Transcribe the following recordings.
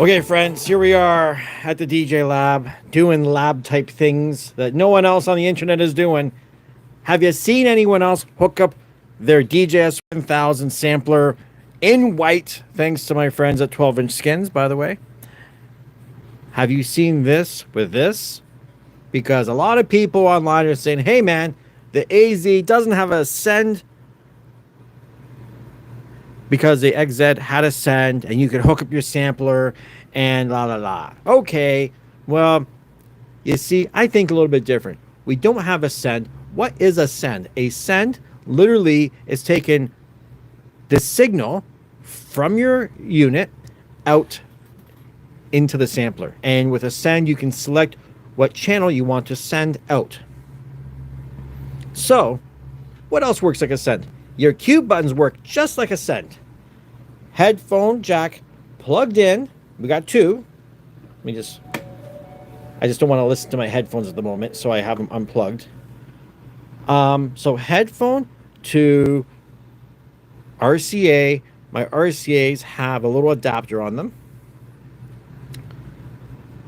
Okay, friends, here we are at the DJ lab doing lab type things that no one else on the internet is doing. Have you seen anyone else hook up their DJS-1000 sampler in white? Thanks to my friends at 12-inch Skins, by the way. Have you seen this with this? Because a lot of people online are saying, hey man, the AZ doesn't have a send because the XZ had a send and you could hook up your sampler and la la la. Okay, well, you see, I think a little bit different. We don't have a send. What is a send? A send literally is taking the signal from your unit out into the sampler. And with a send, you can select what channel you want to send out. So, what else works like a send? Your cue buttons work just like a send. Headphone jack plugged in. We got two. I just don't want to listen to my headphones at the moment, so I have them unplugged. So headphone to RCA. My RCAs have a little adapter on them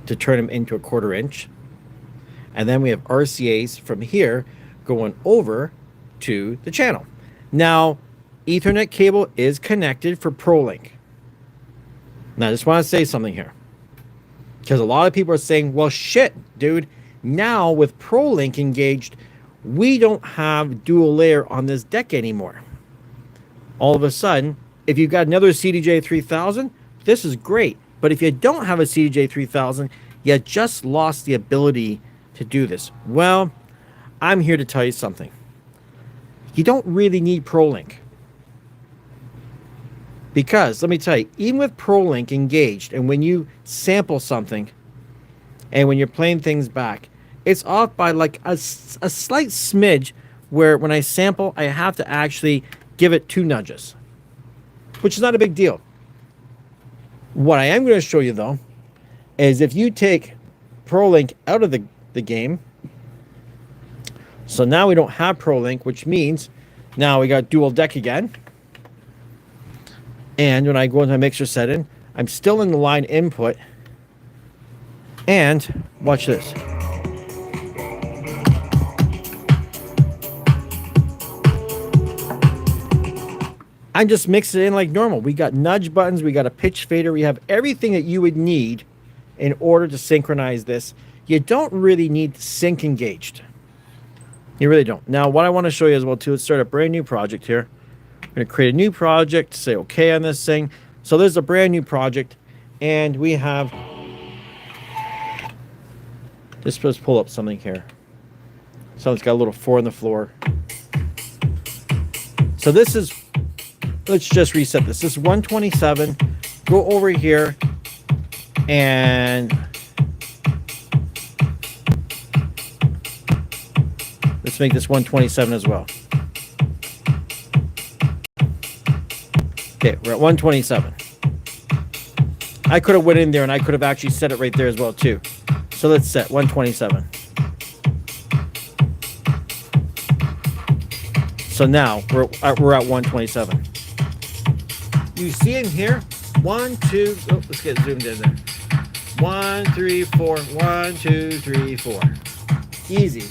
to turn them into a 1/4 inch. And then we have RCAs from here going over to the channel. Now, Ethernet cable is connected for ProLink. Now, I just want to say something here, because a lot of people are saying, well, shit, dude, now with ProLink engaged, we don't have dual layer on this deck anymore. All of a sudden, if you've got another XDJ-3000, this is great. But if you don't have a XDJ-3000, you just lost the ability to do this. Well, I'm here to tell you something. You don't really need ProLink. Because, let me tell you, even with ProLink engaged, and when you sample something, and when you're playing things back, it's off by like a slight smidge, where when I sample, I have to actually give it 2 nudges, which is not a big deal. What I am going to show you, though, is if you take ProLink out of the game, so now we don't have ProLink, which means now we got dual deck again. And when I go into my mixer setting, I'm still in the line input. And watch this. I'm just mixing it in like normal. We got nudge buttons, we got a pitch fader, we have everything that you would need in order to synchronize this. You don't really need sync engaged. You really don't. Now, what I want to show you as well, too, is start a brand new project here. I'm going to create a new project, say okay on this thing. So there's a brand new project, and we have, let's pull up something here. Someone's got a little 4 on the floor. So this is, let's just reset this. This is 127. Go over here and let's make this 127 as well. Okay, we're at 127. I could have went in there and I could have actually set it right there as well too. So let's set 127. So now we're at 127. You see in here, 1, 2, oh, let's get zoomed in there. 1, 3, 4, 1, 2, 3, 4. Easy.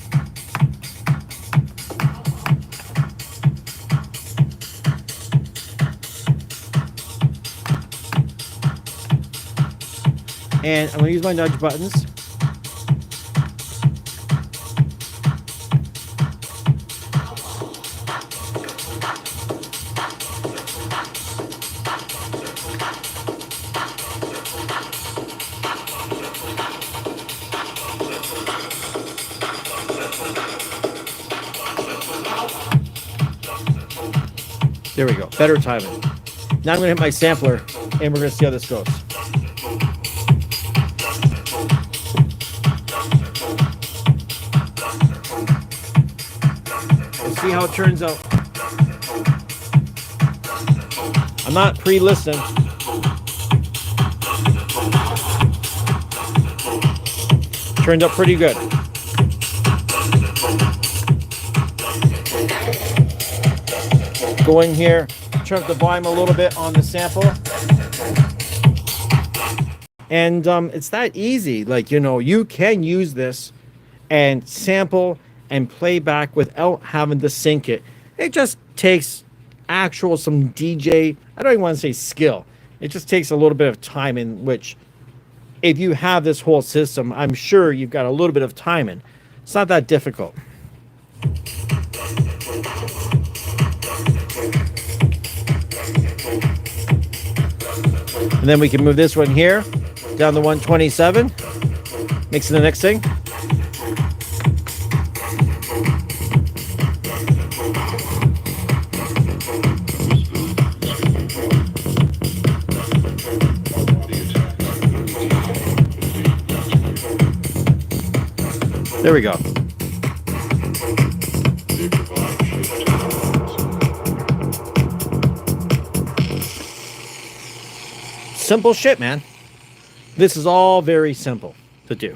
And I'm going to use my nudge buttons. There we go. Better timing. Now I'm going to hit my sampler, and we're going to see how this goes. See how it turns out. I'm not pre-listening. Turned out pretty good. Go in here, turn up the volume a little bit on the sample. And it's that easy. Like, you know, you can use this and sample and play back without having to sync it. It just takes actual some DJ, I don't even want to say skill. It just takes a little bit of time, in which if you have this whole system, I'm sure you've got a little bit of time in. It's not that difficult. And then we can move this one here down to 127. Mixing the next thing. There we go. Simple shit, man. This is all very simple to do.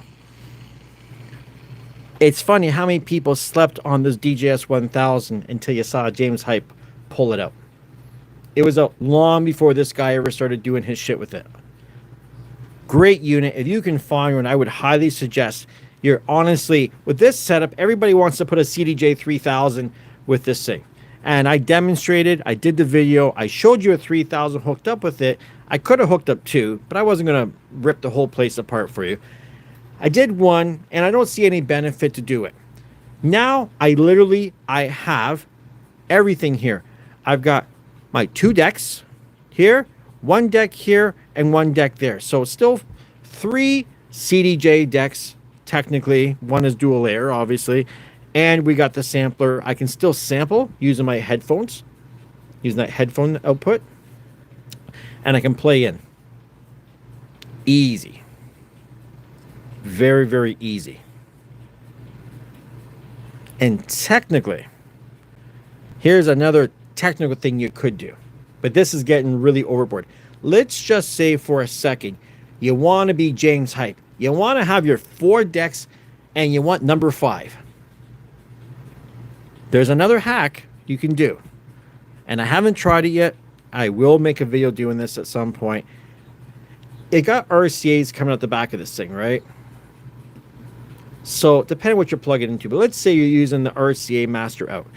It's funny how many people slept on this DJS-1000 until you saw James Hype pull it out. It was out long before this guy ever started doing his shit with it. Great unit. If you can find one, I would highly suggest. You're honestly, with this setup, everybody wants to put a XDJ-3000 with this thing. And I demonstrated, I did the video, I showed you a 3000 hooked up with it. I could have hooked up two, but I wasn't going to rip the whole place apart for you. I did one, and I don't see any benefit to do it. Now, I have everything here. I've got my two decks here, one deck here, and one deck there. So still 3 CDJ decks. Technically, one is dual layer, obviously, and we got the sampler. I can still sample using my headphones, using that headphone output, and I can play in. Easy. Very, very easy. And technically, here's another technical thing you could do, but this is getting really overboard. Let's just say for a second, you want to be James Hype. You want to have your 4 decks and you want number 5. There's another hack you can do. And I haven't tried it yet. I will make a video doing this at some point. It got RCAs coming out the back of this thing, right? So depending on what you're plugging into, but let's say you're using the RCA master out.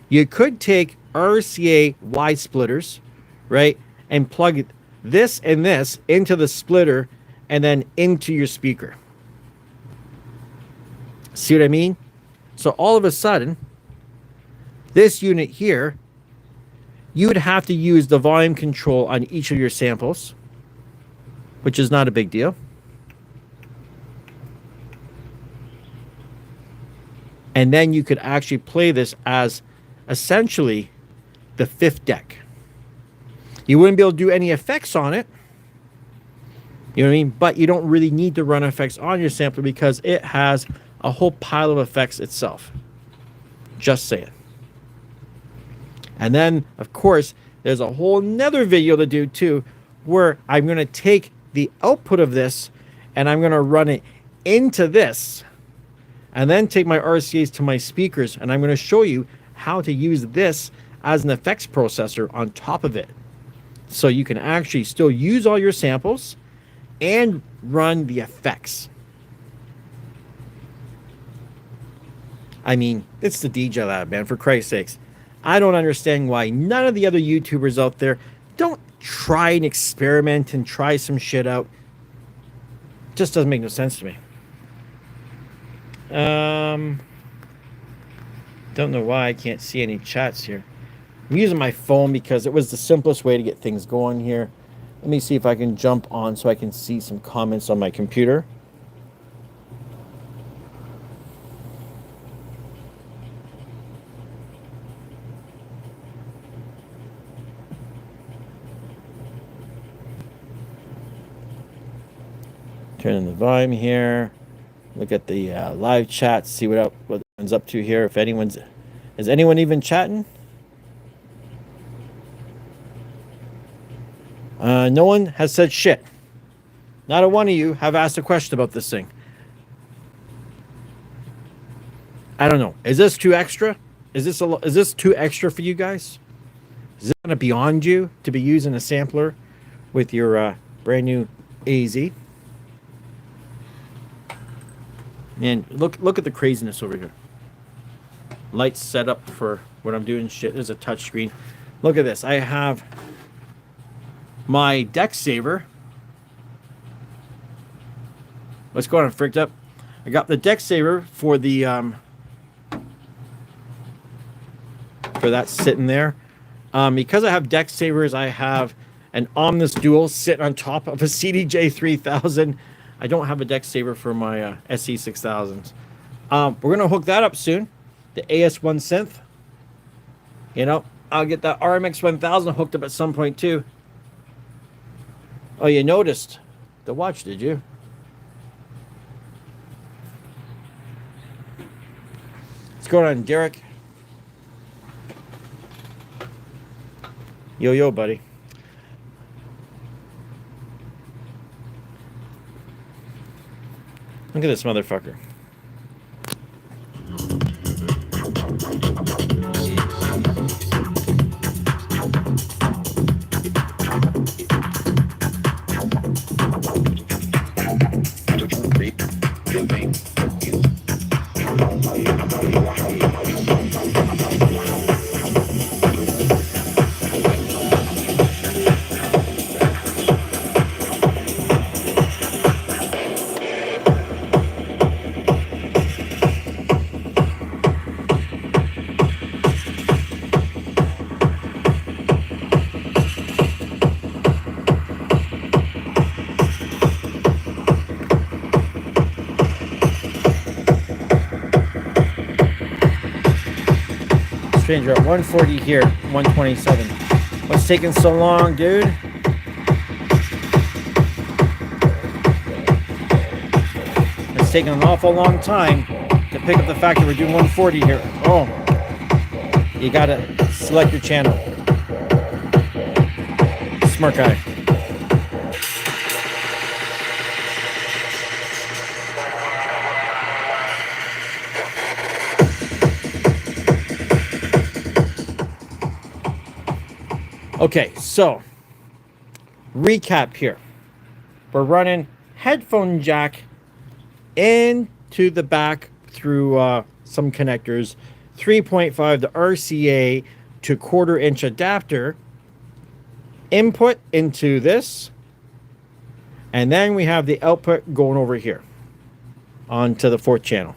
You could take RCA Y splitters, right? And plug this and this into the splitter and then into your speaker. See what I mean? So all of a sudden, this unit here, you would have to use the volume control on each of your samples, which is not a big deal. And then you could actually play this as essentially the 5th deck. You wouldn't be able to do any effects on it. You know what I mean? But you don't really need to run effects on your sampler because it has a whole pile of effects itself. Just saying. And then, of course, there's a whole nother video to do too, where I'm going to take the output of this and I'm going to run it into this and then take my RCAs to my speakers, and I'm going to show you how to use this as an effects processor on top of it. So you can actually still use all your samples and run the effects. I mean, it's the DJ Lab, man, for Christ's sakes. I don't understand why none of the other YouTubers out there don't try and experiment and try some shit out. Just doesn't make no sense to me. Don't know why I can't see any chats here. I'm using my phone because it was the simplest way to get things going here. Let me see if I can jump on so I can see some comments on my computer. Turn on the volume here. Look at the live chat. See what everyone's up to here. If anyone's, is anyone even chatting? No one has said shit. Not a one of you have asked a question about this thing. I don't know. Is this too extra? Is this too extra for you guys? Is it kind of beyond you to be using a sampler with your brand new AZ? Man, look at the craziness over here. Lights set up for when I'm doing shit. There's a touch screen. Look at this. I have my deck saver. What's going on? Fricked up. I got the deck saver for the for that sitting there. Because I have deck savers, I have an Omnis Dual sitting on top of a CDJ-3000. I don't have a deck saver for my SE6000s. We're gonna hook that up soon. The AS1 synth. You know, I'll get that RMX-1000 hooked up at some point too. Oh, you noticed the watch, did you? What's going on, Derek? Yo, buddy. Look at this motherfucker. Stranger at 140 here, 127. What's taking so long, dude? It's taking an awful long time to pick up the fact that we're doing 140 here. Oh, you gotta select your channel. Smart guy. Okay, so recap here. We're running headphone jack into the back through some connectors, 3.5 the RCA to 1/4 inch adapter, input into this, and then we have the output going over here onto the 4th channel.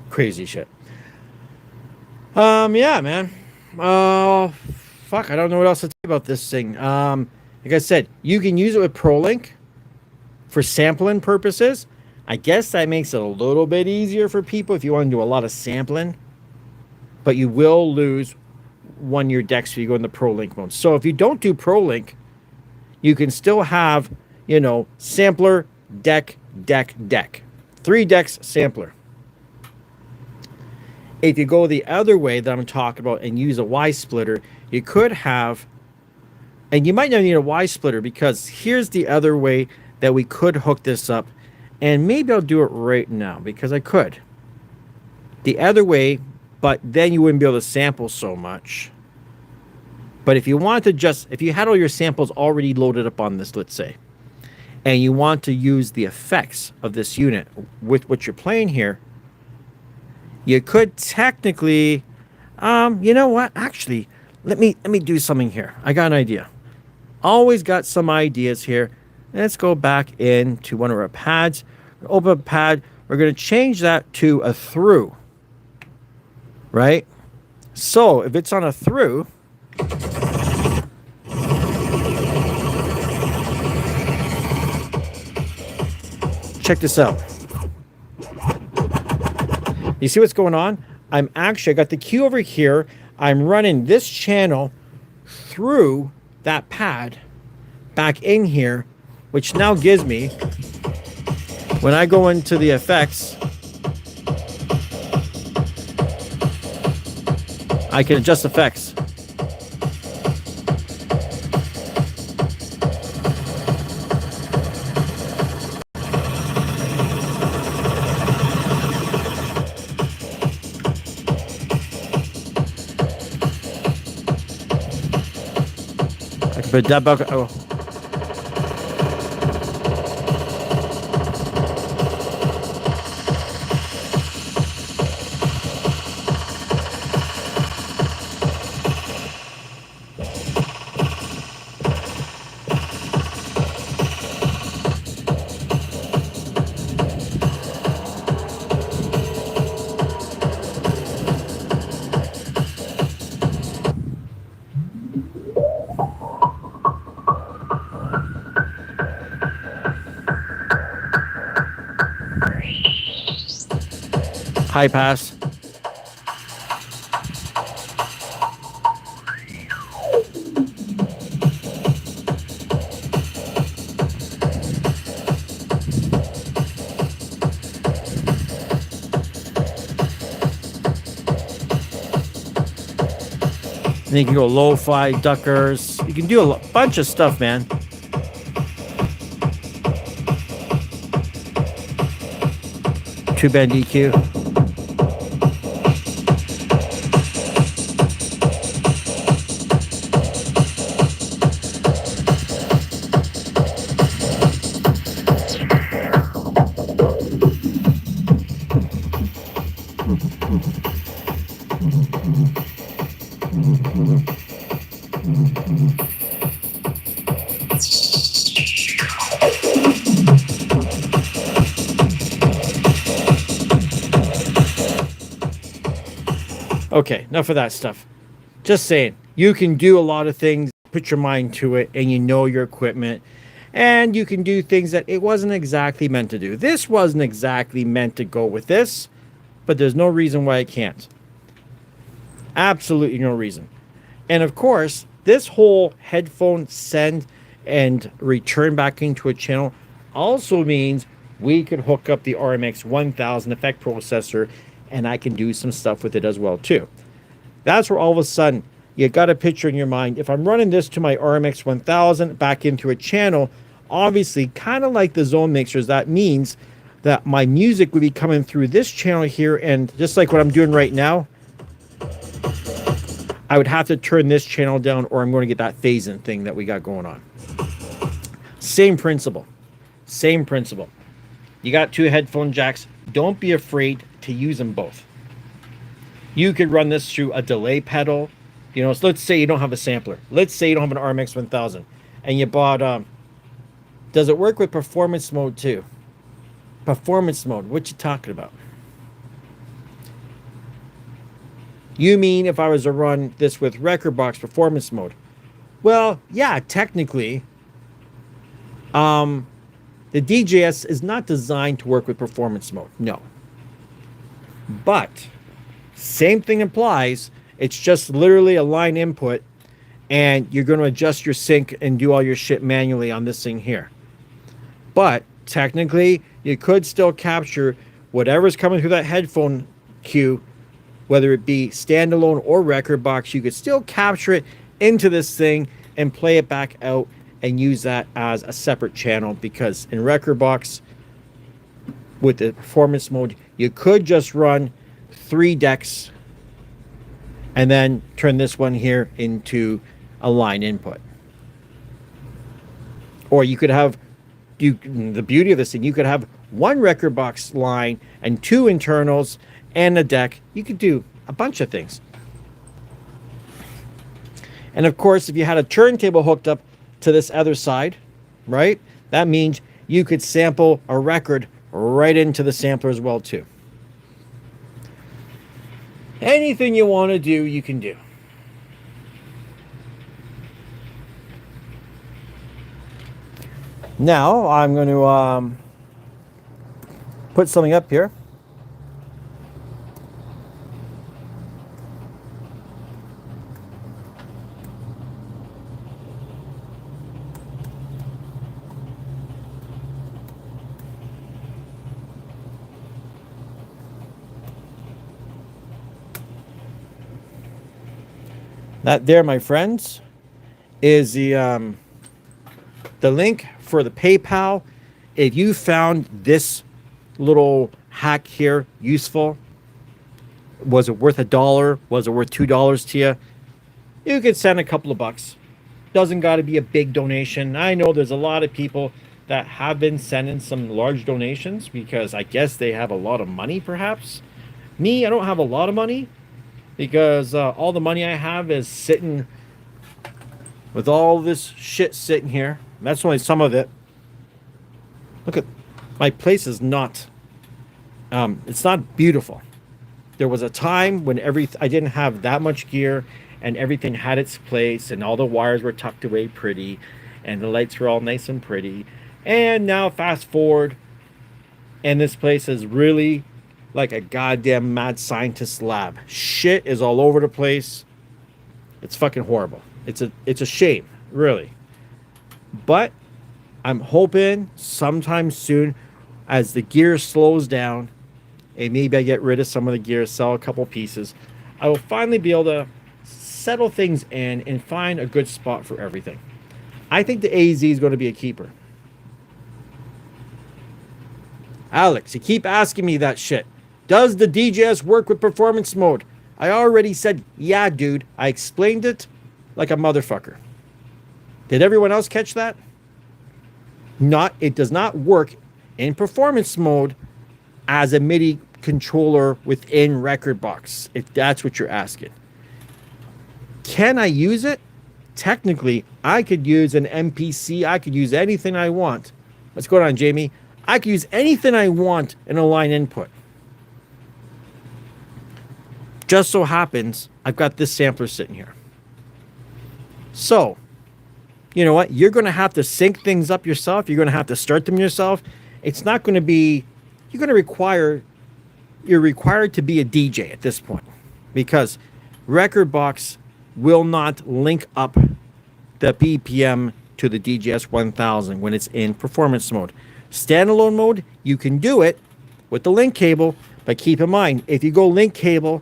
Crazy shit. Yeah, man. Fuck, I don't know what else to say about this thing. Like I said, you can use it with ProLink for sampling purposes. I guess that makes it a little bit easier for people if you want to do a lot of sampling. But you will lose 1-year decks if you go in the ProLink mode. So if you don't do ProLink, you can still have, you know, sampler, deck, 3 decks, sampler. If you go the other way that I'm talking about and use a Y splitter, you could have, and you might not need a Y splitter, because here's the other way that we could hook this up. And maybe I'll do it right now because I could. The other way, but then you wouldn't be able to sample so much. But if you want to just, if you had all your samples already loaded up on this, let's say, and you want to use the effects of this unit with what you're playing here, you could technically, you know what? Actually, let me do something here. I got an idea. Always got some ideas here. Let's go back into one of our pads. Open a pad. We're going to change that to a through. Right? So if it's on a through, check this out. You see what's going on? I got the cue over here. I'm running this channel through that pad back in here which now gives me, when I go into the effects, I can adjust effects. I can put that back. Oh. High pass. And then you can go lo-fi, duckers. You can do a bunch of stuff, man. Two-band EQ. Okay, enough of that stuff. Just saying, you can do a lot of things, put your mind to it, and you know your equipment, and you can do things that it wasn't exactly meant to do. This wasn't exactly meant to go with this, but there's no reason why it can't. Absolutely no reason. And of course, this whole headphone send and return back into a channel also means we could hook up the RMX 1000 effect processor, and I can do some stuff with it as well too. That's where all of a sudden you got a picture in your mind. If I'm running this to my RMX 1000 back into a channel, obviously kind of like the zone mixers, that means that my music would be coming through this channel here, and just like what I'm doing right now, I would have to turn this channel down or I'm going to get that phase-in thing that we got going on. Same principle. Same principle. You got two headphone jacks. Don't be afraid to use them both. You could run this through a delay pedal. You know, so let's say you don't have a sampler. Let's say you don't have an RMX 1000 and you bought, does it work with performance mode too? Performance mode, what you talking about? You mean if I was to run this with record box performance mode? Well, yeah, technically, the DJS is not designed to work with performance mode, no. But same thing applies. It's just literally a line input, and you're going to adjust your sync and do all your shit manually on this thing here. But technically, you could still capture whatever's coming through that headphone cue, whether it be standalone or record box. You could still capture it into this thing and play it back out and use that as a separate channel, because in record box with the performance mode, you could just run 3 decks and then turn this one here into a line input. Or you could have, the beauty of this thing, you could have 1 record box line and 2 internals and a deck. You could do a bunch of things. And of course, if you had a turntable hooked up to this other side, right, that means you could sample a record right into the sampler as well too. Anything you want to do, you can do. Now I'm going to put something up here. That there, my friends, is the link for the PayPal. If you found this little hack here useful, was it worth $1? Was it worth $2 to you? You could send a couple of bucks. Doesn't got to be a big donation. I know there's a lot of people that have been sending some large donations because I guess they have a lot of money, perhaps. Me, I don't have a lot of money because all the money I have is sitting with all this shit sitting here. That's only some of it. Look at my place is not. It's not beautiful. There was a time when I didn't have that much gear, and everything had its place, and all the wires were tucked away pretty, and the lights were all nice and pretty. And now fast forward, and this place is really like a goddamn mad scientist lab. Shit is all over the place. It's fucking horrible. It's a shame, really. But I'm hoping sometime soon, as the gear slows down, and maybe I get rid of some of the gear, sell a couple pieces, I will finally be able to settle things in and find a good spot for everything. I think the AZ is going to be a keeper. Alex, you keep asking me that shit. Does the DJS work with performance mode? I already said, yeah, dude. I explained it like a motherfucker. Did everyone else catch that? It does not work in performance mode as a MIDI controller within Rekordbox, if that's what you're asking. Can I use it? Technically, I could use an MPC. I could use anything I want. What's going on, Jamie? I could use anything I want in a line input. Just so happens, I've got this sampler sitting here. So, you know what? You're going to have to sync things up yourself. You're going to have to start them yourself. It's not going to be, you're required to be a DJ at this point, because Rekordbox will not link up the BPM to the DJS-1000 when it's in performance mode. Standalone mode, you can do it with the link cable, but keep in mind, if you go link cable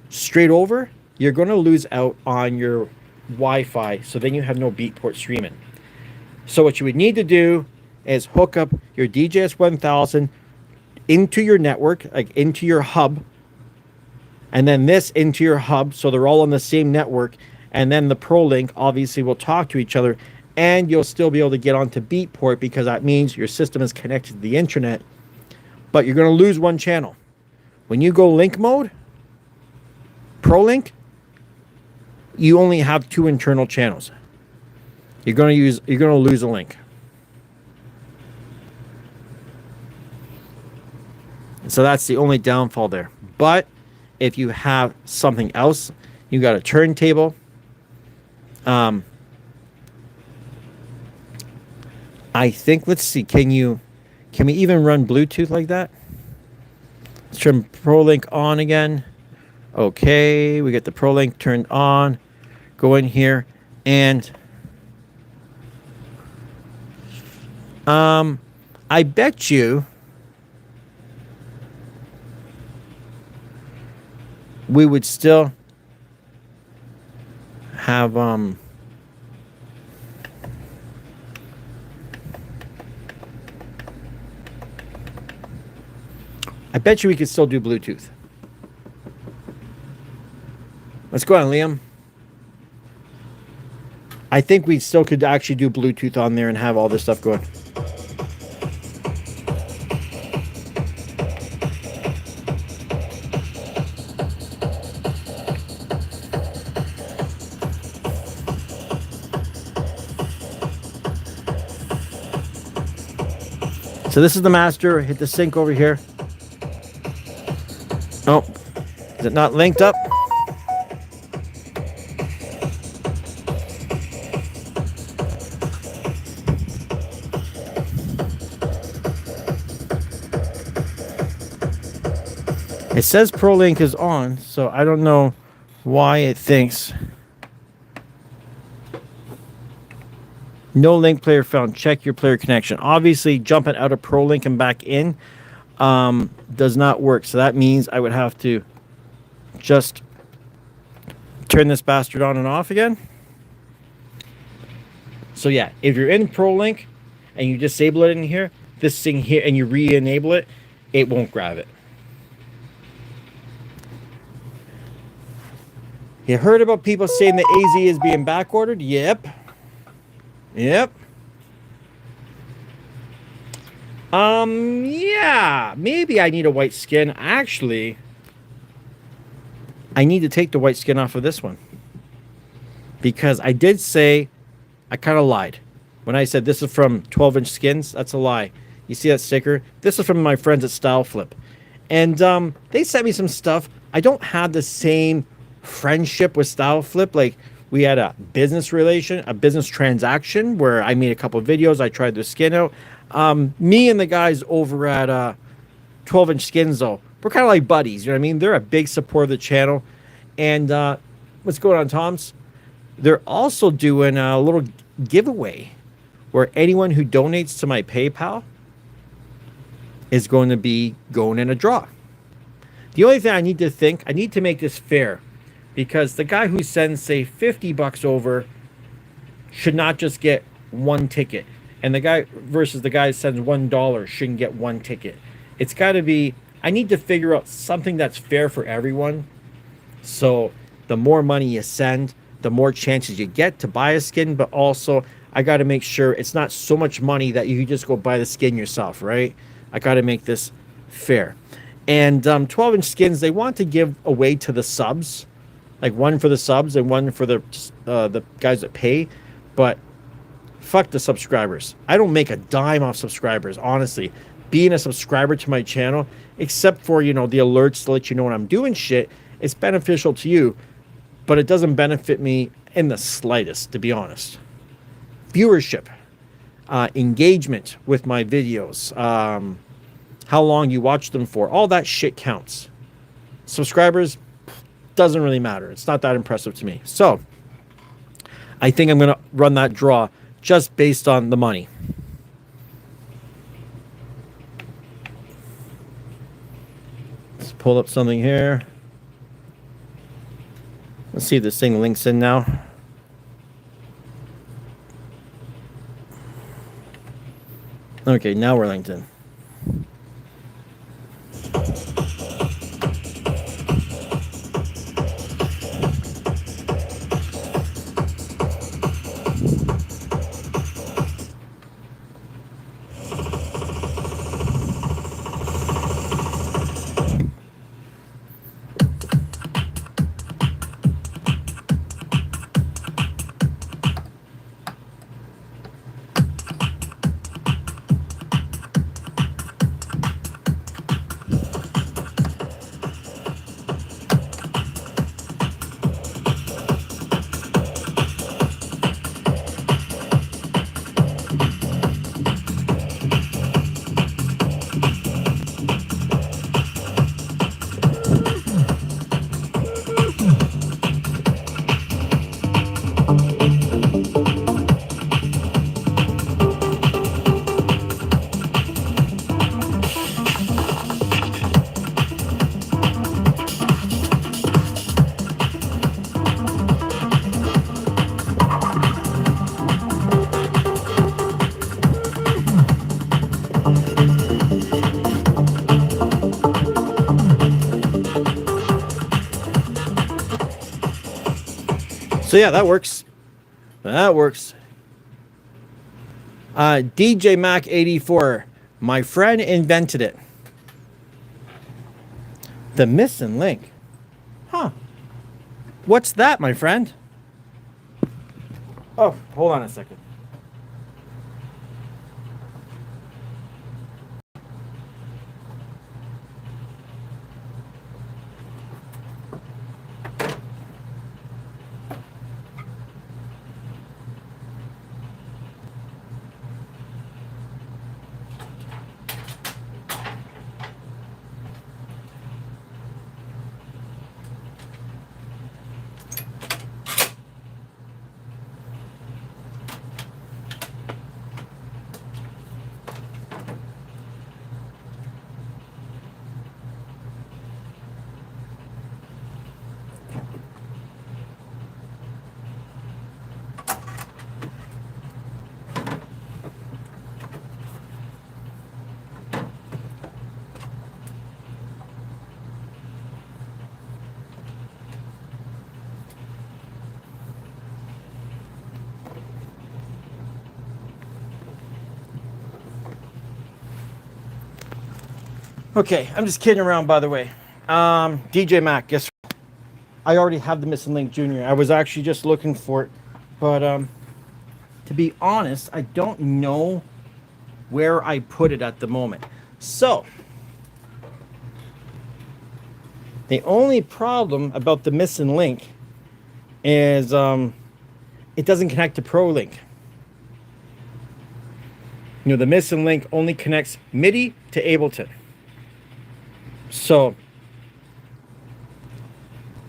straight over, you're going to lose out on your Wi-Fi, so then you have no beatport streaming. So what you would need to do is hook up your DJS-1000 into your network, like into your hub, and then this into your hub, so they're all on the same network, and then the ProLink obviously will talk to each other, and you'll still be able to get onto Beatport, because that means your system is connected to the internet, but you're going to lose one channel. When you go link mode, ProLink, you only have 2 internal channels. You're going to lose a link. So that's the only downfall there. But if you have something else, you got a turntable. I think, let's see, can we even run Bluetooth like that? Let's turn ProLink on again. Okay, we get the ProLink turned on. Go in here and I bet you we would still have I bet you we could still do Bluetooth. Let's go on, Liam. I think we still could actually do Bluetooth on there and have all this stuff going. So this is the master. Hit the sync over here. Oh, is it not linked up? It says ProLink is on, so I don't know why it thinks. No link player found. Check your player connection. Obviously, jumping out of ProLink and back in does not work. So that means I would have to just turn this bastard on and off again. So yeah, if you're in ProLink and you disable it in here, this thing here, and you re-enable it, it won't grab it. You heard about people saying the AZ is being back ordered? Yep. Yep. Yeah, maybe I need a white skin. Actually, I need to take the white skin off of this one. Because I did say, I kind of lied. When I said this is from 12-inch skins, that's a lie. You see that sticker? This is from my friends at Style Flip. And they sent me some stuff. I don't have the same friendship with Style Flip. Like, we had a business relation, a business transaction where I made a couple of videos. I tried their skin out. Me and the guys over at 12-inch skins, though, we're kind of like buddies. You know what I mean? They're a big supporter of the channel. And what's going on, Toms? They're also doing a little giveaway where anyone who donates to my PayPal is going to be going in a draw. The only thing I need to make this fair, because the guy who sends, say, 50 bucks over should not just get one ticket. And the guy versus the guy who sends $1 shouldn't get one ticket. It's got to be, I need to figure out something that's fair for everyone. So the more money you send, the more chances you get to buy a skin, but also I got to make sure it's not so much money that you just go buy the skin yourself, right? I got to make this fair. And 12-inch skins, they want to give away to the subs, like one for the subs and one for the guys that pay, but fuck the subscribers. I don't make a dime off subscribers, honestly. Being a subscriber to my channel, except for, you know, the alerts to let you know when I'm doing shit, it's beneficial to you, but it doesn't benefit me in the slightest, to be honest. Viewership, engagement with my videos, how long you watch them for, all that shit counts. Subscribers, doesn't really matter. It's not that impressive to me. So I think I'm going to run that draw just based on the money. Let's pull up something here. Let's see if this thing links in now. Okay, now we're linked in. So yeah, that works. That works. DJ Mac 84, my friend invented it. The missing link. Huh. What's that, my friend? Oh, hold on a second. Okay, I'm just kidding around, by the way. DJ Mac, guess what? I already have the Missing Link Junior. I was actually just looking for it, but to be honest, I don't know where I put it at the moment. So the only problem about the Missing Link is it doesn't connect to ProLink. You know, the Missing Link only connects MIDI to Ableton. So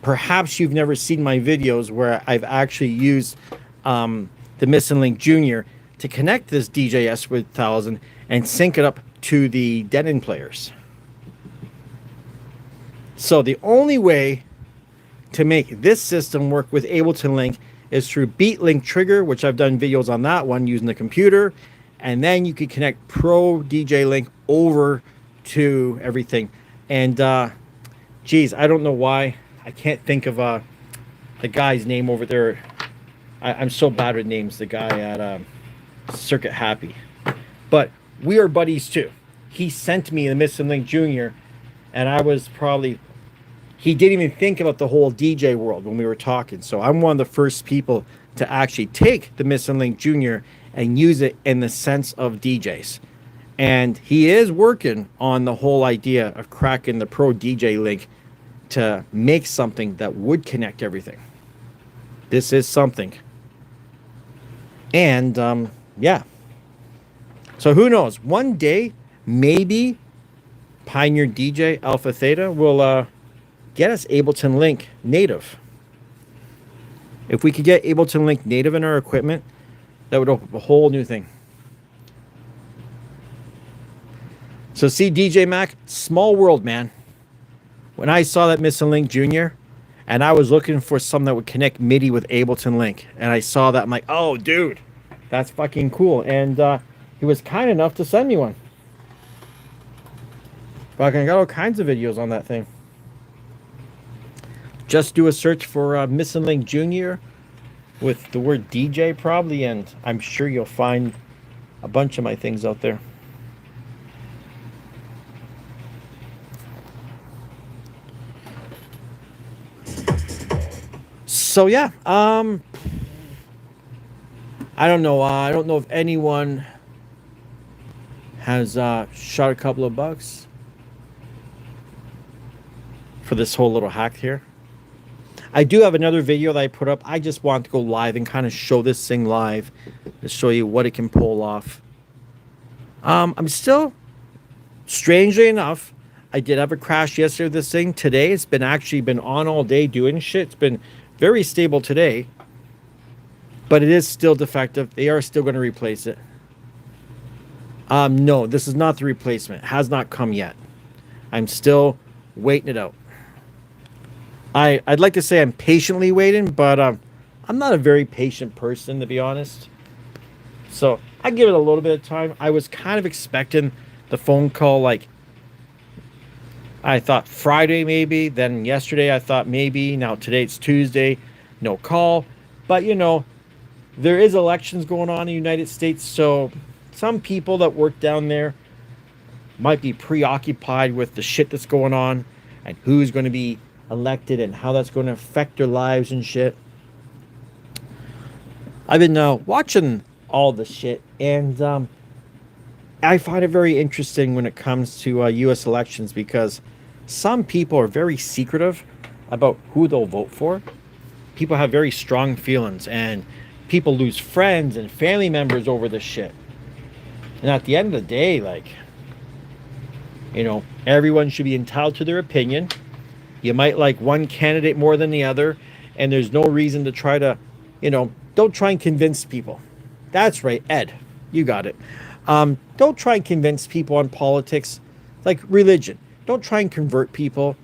perhaps you've never seen my videos where I've actually used the Missing Link Junior to connect this DJS-1000 and sync it up to the Denon players. So the only way to make this system work with Ableton Link is through BeatLink Trigger, which I've done videos on that one using the computer. And then you can connect Pro DJ Link over to everything. And geez, I don't know why I can't think of the guy's name over there. I'm so bad with names. The guy at Circuit Happy, but we are buddies too. He sent me the Missing Link Junior, and I was probably, he didn't even think about the whole DJ world when we were talking. So I'm one of the first people to actually take the Missing Link Junior and use it in the sense of DJs. And he is working on the whole idea of cracking the Pro DJ Link to make something that would connect everything. This is something. And yeah. So who knows? One day, maybe Pioneer DJ AlphaTheta will get us Ableton Link native. If we could get Ableton Link native in our equipment, that would open up a whole new thing. So see, DJ Mac, small world, man. When I saw that Missing Link Junior, and I was looking for something that would connect MIDI with Ableton Link, and I saw that, I'm like, oh, dude, that's fucking cool. And he was kind enough to send me one. Fucking got all kinds of videos on that thing. Just do a search for Missing Link Junior with the word DJ probably, and I'm sure you'll find a bunch of my things out there. So yeah, I don't know. I don't know if anyone has shot a couple of bucks for this whole little hack here. I do have another video that I put up. I just want to go live and kind of show this thing live to show you what it can pull off. I'm still, strangely enough, I did have a crash yesterday with this thing. Today, it's been actually been on all day doing shit. It's been very stable today, but it is still defective. They are still going to replace it. No, this is not the replacement. It has not come yet. I'm still waiting it out. I'd like to say I'm patiently waiting, but I'm not a very patient person, to be honest. So I give it a little bit of time. I was kind of expecting the phone call, like, I thought Friday maybe, then yesterday I thought maybe, now today it's Tuesday, no call. But you know, there is elections going on in the United States, so some people that work down there might be preoccupied with the shit that's going on and who's going to be elected and how that's going to affect their lives and shit. I've been watching all the shit, and I find it very interesting when it comes to U.S. elections, because some people are very secretive about who they'll vote for. People have very strong feelings, and people lose friends and family members over this shit. And at the end of the day, like, you know, everyone should be entitled to their opinion. You might like one candidate more than the other, and there's no reason to try to, you know, don't try and convince people. That's right, Ed, you got it. Don't try and convince people on politics, like religion. Don't try and convert people.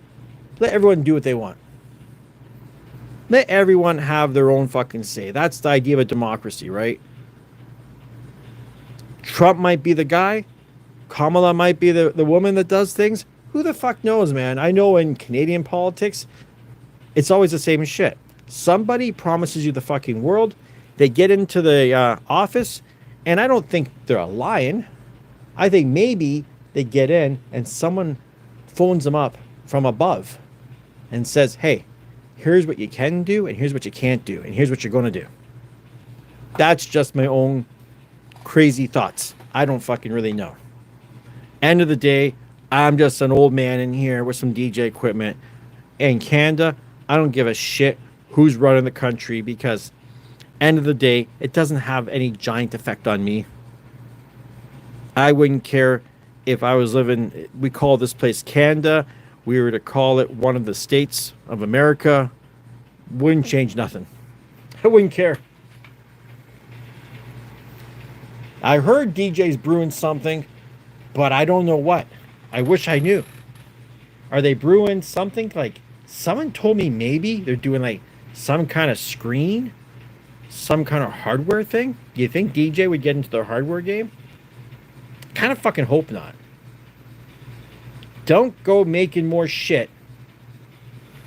Let everyone do what they want. Let everyone have their own fucking say. That's the idea of a democracy, right? Trump might be the guy. Kamala might be the woman that does things. Who the fuck knows, man? I know in Canadian politics, it's always the same shit. Somebody promises you the fucking world. They get into the office, and I don't think they're lying. I think maybe they get in, and someone phones them up from above and says, hey, here's what you can do, and here's what you can't do, and here's what you're going to do. That's just my own crazy thoughts. I don't fucking really know. End of the day, I'm just an old man in here with some DJ equipment. In Canada, I don't give a shit who's running the country, because end of the day, it doesn't have any giant effect on me. I wouldn't care if I was living, we call this place Canada, we were to call it one of the states of America, wouldn't change nothing. I wouldn't care. I heard DJ's brewing something, but I don't know what. I wish I knew. Are they brewing something? Like, someone told me maybe they're doing like some kind of screen, some kind of hardware thing. Do you think DJ would get into the hardware game? Kind of fucking hope not. Don't go making more shit,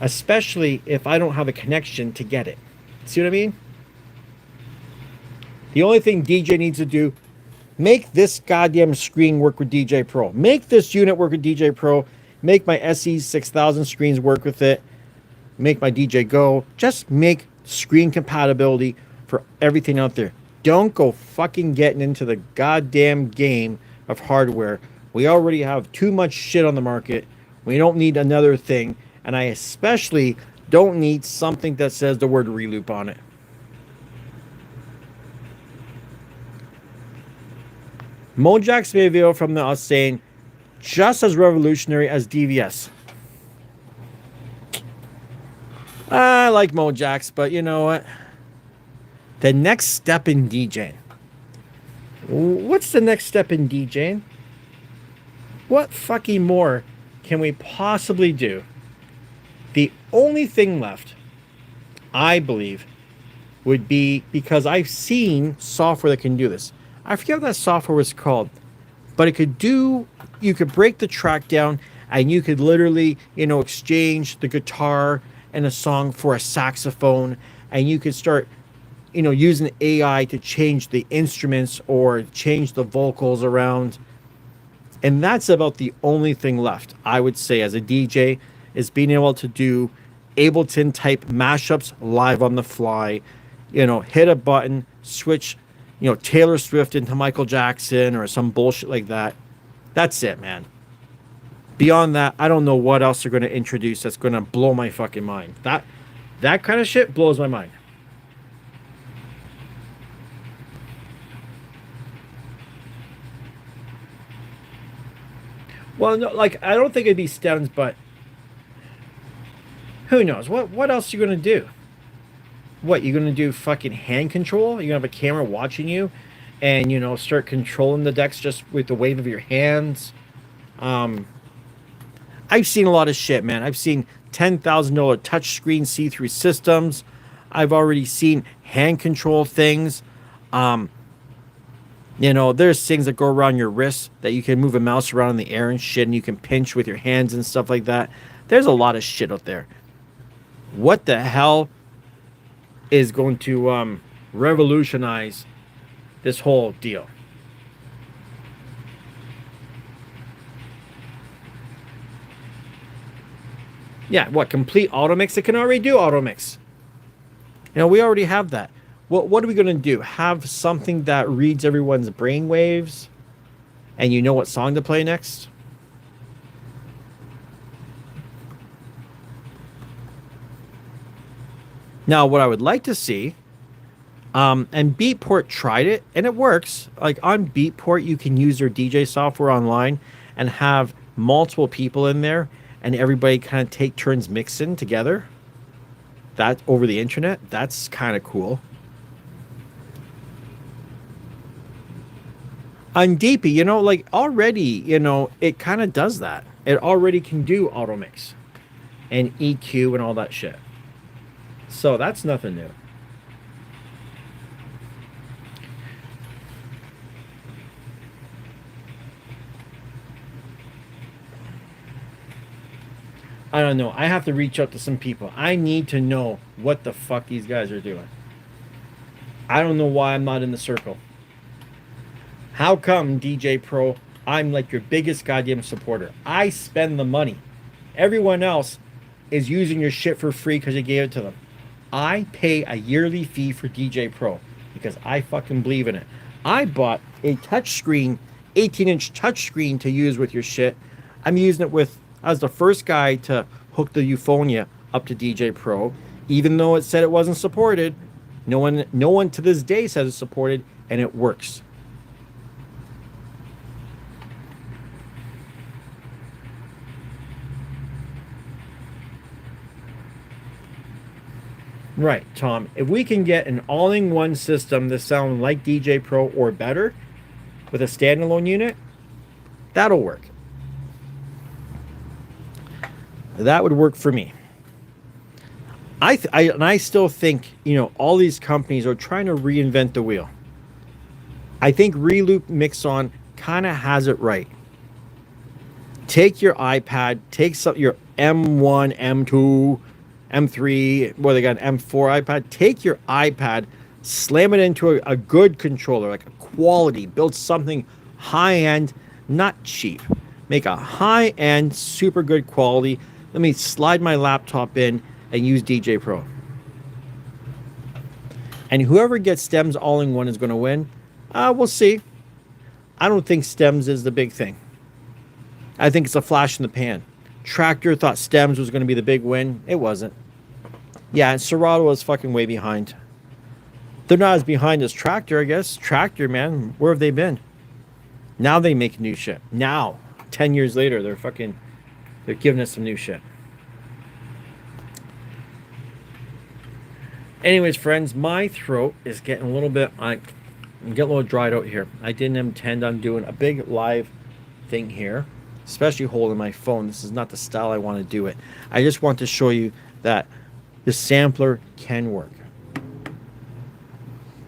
especially if I don't have a connection to get it. See what I mean? The only thing DJ needs to do, make this goddamn screen work with DJ Pro. Make this unit work with DJ Pro. Make my SE6000 screens work with it. Make my DJ Go. Just make screen compatibility for everything out there. Don't go fucking getting into the goddamn game of hardware. We already have too much shit on the market. We don't need another thing. And I especially don't need something that says the word reloop on it. Mojax made a video from us saying, just as revolutionary as DVS. I like Mojax, but you know what? The next step in DJing. What's the next step in DJing? What fucking more can we possibly do? The only thing left, I believe, would be, because I've seen software that can do this. I forget what that software was called, but it could do, you could break the track down and you could literally, you know, exchange the guitar and a song for a saxophone, and you could start, you know, using AI to change the instruments or change the vocals around. And that's about the only thing left, I would say, as a DJ, is being able to do Ableton type mashups live on the fly, you know, hit a button, switch, you know, Taylor Swift into Michael Jackson or some bullshit like that. That's it, man. Beyond that, I don't know what else they're going to introduce that's going to blow my fucking mind. That kind of shit blows my mind. Well, no, like, I don't think it'd be stems, but who knows? What else are you going to do? What, you're going to do fucking hand control? You're going to have a camera watching you and, you know, start controlling the decks just with the wave of your hands? I've seen a lot of shit, man. I've seen $10,000 touchscreen see-through systems. I've already seen hand control things. You know, there's things that go around your wrists that you can move a mouse around in the air and shit, and you can pinch with your hands and stuff like that. There's a lot of shit out there. What the hell is going to revolutionize this whole deal? Yeah, what, complete auto mix? It can already do auto mix. You know, we already have that. What are we going to do? Have something that reads everyone's brain waves and you know what song to play next? Now, what I would like to see, and Beatport tried it, and it works. Like, on Beatport, you can use their DJ software online and have multiple people in there, and everybody kind of take turns mixing together. That over the internet, that's kind of cool. On DP, you know, like, already, you know, it kind of does that. It already can do auto mix and EQ and all that shit. So that's nothing new. I don't know. I have to reach out to some people. I need to know what the fuck these guys are doing. I don't know why I'm not in the circle. How come DJ Pro I'm like your biggest goddamn supporter. I spend the money. Everyone else is using your shit for free because you gave it to them. I pay a yearly fee for DJ Pro because I fucking believe in it. I bought a touchscreen, 18-inch touchscreen to use with your shit. I'm using it with, I was the first guy to hook the Euphonia up to DJ Pro. Even though it said it wasn't supported, no one to this day says it's supported, and it works. Right, Tom. If we can get an all-in-one system that sounds like DJ Pro or better with a standalone unit, that'll work. That would work for me. I still think, all these companies are trying to reinvent the wheel. I think Reloop Mixon kind of has it right. Take your iPad, take your M1, M2, M3, they got an M4 iPad. Take your iPad, slam it into a good controller, like a quality, build something high-end, not cheap. Make a high-end, super good quality. Let me slide my laptop in and use DJ Pro. And whoever gets stems all-in-one is going to win. We'll see. I don't think stems is the big thing. I think it's a flash in the pan. Tractor thought stems was going to be the big win. It wasn't. Yeah, and Serato was fucking way behind. They're not as behind as Tractor, I guess. Tractor, man, where have they been? Now they make new shit. Now, 10 years later, they're giving us some new shit. Anyways, friends, my throat is getting a little bit, I'm getting a little dried out here. I didn't intend on doing a big live thing here, especially holding my phone. This is not the style I want to do it. I just want to show you that the sampler can work.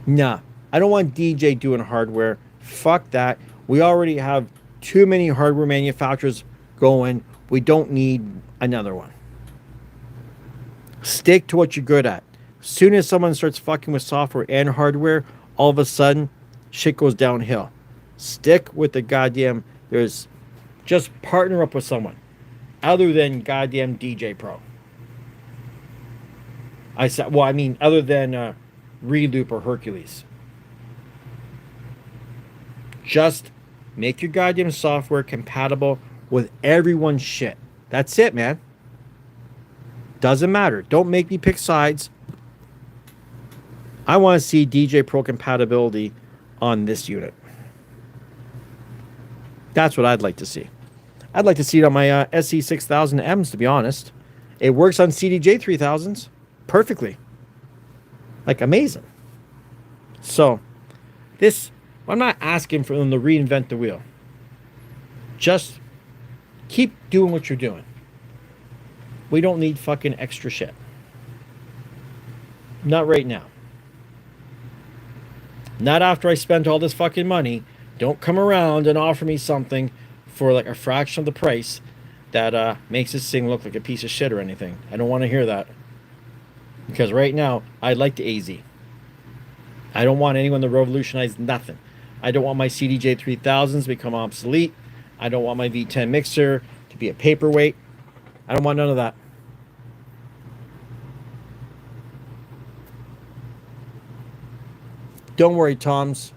Nah, I don't want DJ doing hardware. Fuck that. We already have too many hardware manufacturers going. We don't need another one. Stick to what you're good at. Soon as someone starts fucking with software and hardware, all of a sudden, shit goes downhill. Stick with the goddamn, just partner up with someone other than goddamn DJ Pro. Other than Reloop or Hercules. Just make your goddamn software compatible with everyone's shit. That's it, man. Doesn't matter. Don't make me pick sides. I want to see DJ Pro compatibility on this unit. That's what I'd like to see. I'd like to see it on my SE6000Ms, to be honest. It works on CDJ-3000s perfectly. Like, amazing. So, I'm not asking for them to reinvent the wheel. Just keep doing what you're doing. We don't need fucking extra shit. Not right now. Not after I spent all this fucking money. Don't come around and offer me something for like a fraction of the price that makes this thing look like a piece of shit or anything. I don't want to hear that. Because right now, I like the AZ. I don't want anyone to revolutionize nothing. I don't want my CDJ-3000s to become obsolete. I don't want my V10 mixer to be a paperweight. I don't want none of that. Don't worry, Toms.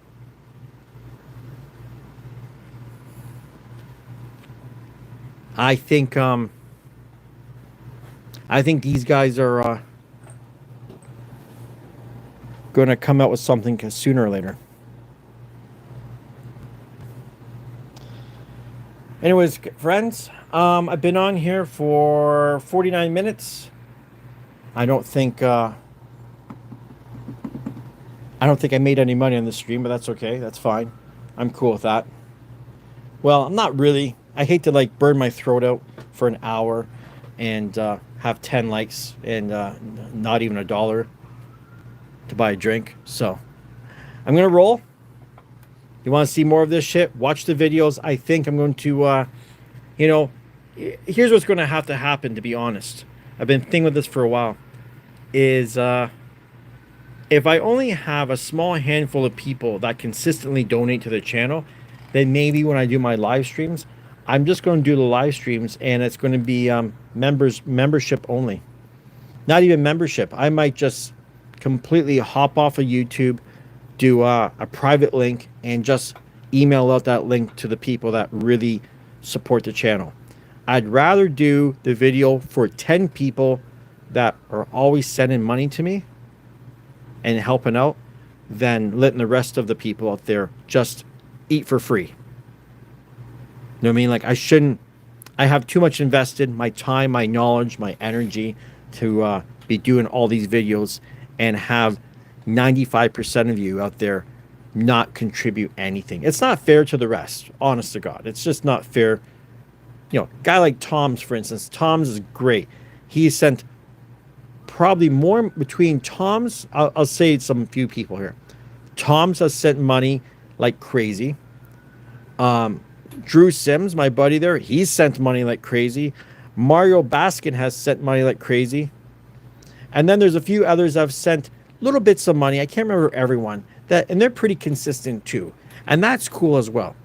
I think these guys are going to come out with something sooner or later. Anyways, friends, I've been on here for 49 minutes. I don't think I made any money on the stream, but that's okay. That's fine. I'm cool with that. Well, I'm not really. I hate to like burn my throat out for an hour and have 10 likes and not even $1 to buy a drink. So I'm going to roll. You want to see more of this shit? Watch the videos. I think I'm going to, here's what's going to have to happen, to be honest. I've been thinking with this for a while. Is if I only have a small handful of people that consistently donate to the channel, then maybe when I do my live streams, I'm just going to do the live streams, and it's going to be membership only. Not even membership. I might just completely hop off of YouTube, do a private link, and just email out that link to the people that really support the channel. I'd rather do the video for 10 people that are always sending money to me and helping out than letting the rest of the people out there just eat for free. You know what I mean? Like, I have too much invested, my time, my knowledge, my energy to be doing all these videos and have 95% of you out there not contribute anything. It's not fair to the rest, honest to God. It's just not fair. You know, a guy like Tom's, for instance. Tom's is great. He sent probably more between Tom's. I'll say some few people here. Tom's has sent money like crazy. Drew Sims, my buddy there, he's sent money like crazy. Mario Baskin has sent money like crazy. And then there's a few others that have sent little bits of money. I can't remember everyone. And they're pretty consistent too. And that's cool as well.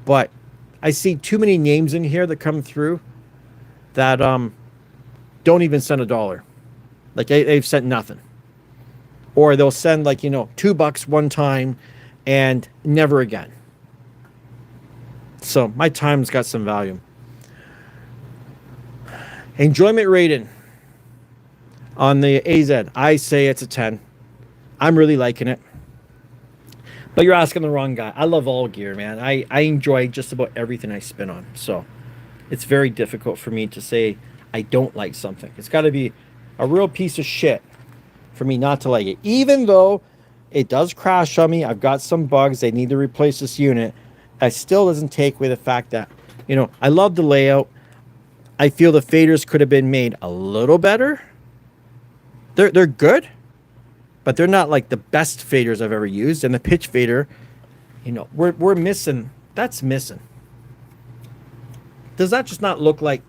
But I see too many names in here that come through that don't even send $1. Like they've sent nothing. Or they'll send like, $2 one time and never again. So my time's got some value. Enjoyment rating on the AZ, I say it's a 10. I'm really liking it. But you're asking the wrong guy. I love all gear, man. I enjoy just about everything I spin on. So it's very difficult for me to say I don't like something. It's got to be a real piece of shit for me not to like it. Even though it does crash on me, I've got some bugs. They need to replace this unit. It still doesn't take away the fact that, I love the layout. I feel the faders could have been made a little better. They're good, but they're not like the best faders I've ever used. And the pitch fader, we're missing. That's missing. Does that just not look like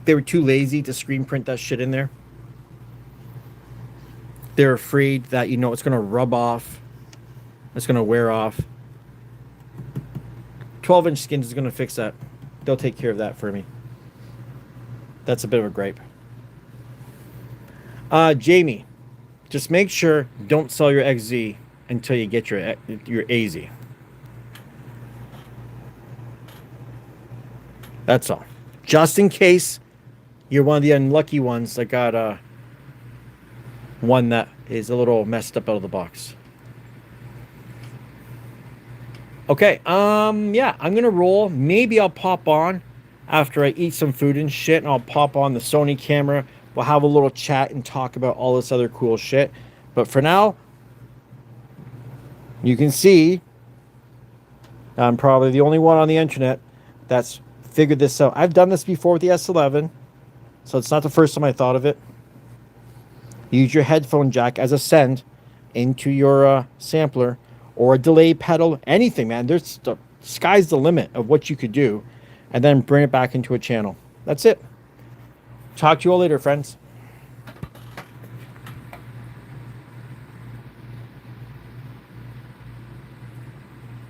they were too lazy to screen print that shit in there? They're afraid that, it's going to rub off. It's going to wear off. 12-inch skins is going to fix that. They'll take care of that for me. That's a bit of a gripe. Jamie, just make sure don't sell your XZ until you get your AZ. That's all. Just in case you're one of the unlucky ones that got one that is a little messed up out of the box. Okay, yeah, I'm gonna roll. Maybe I'll pop on after I eat some food and shit, and I'll pop on the Sony camera. We'll have a little chat and talk about all this other cool shit. But for now, you can see I'm probably the only one on the internet that's figured this out. I've done this before with the S11, so it's not the first time I thought of it. Use your headphone jack as a send into your sampler, or a delay pedal, anything, man. The sky's the limit of what you could do, and then bring it back into a channel. That's it. Talk to you all later, friends.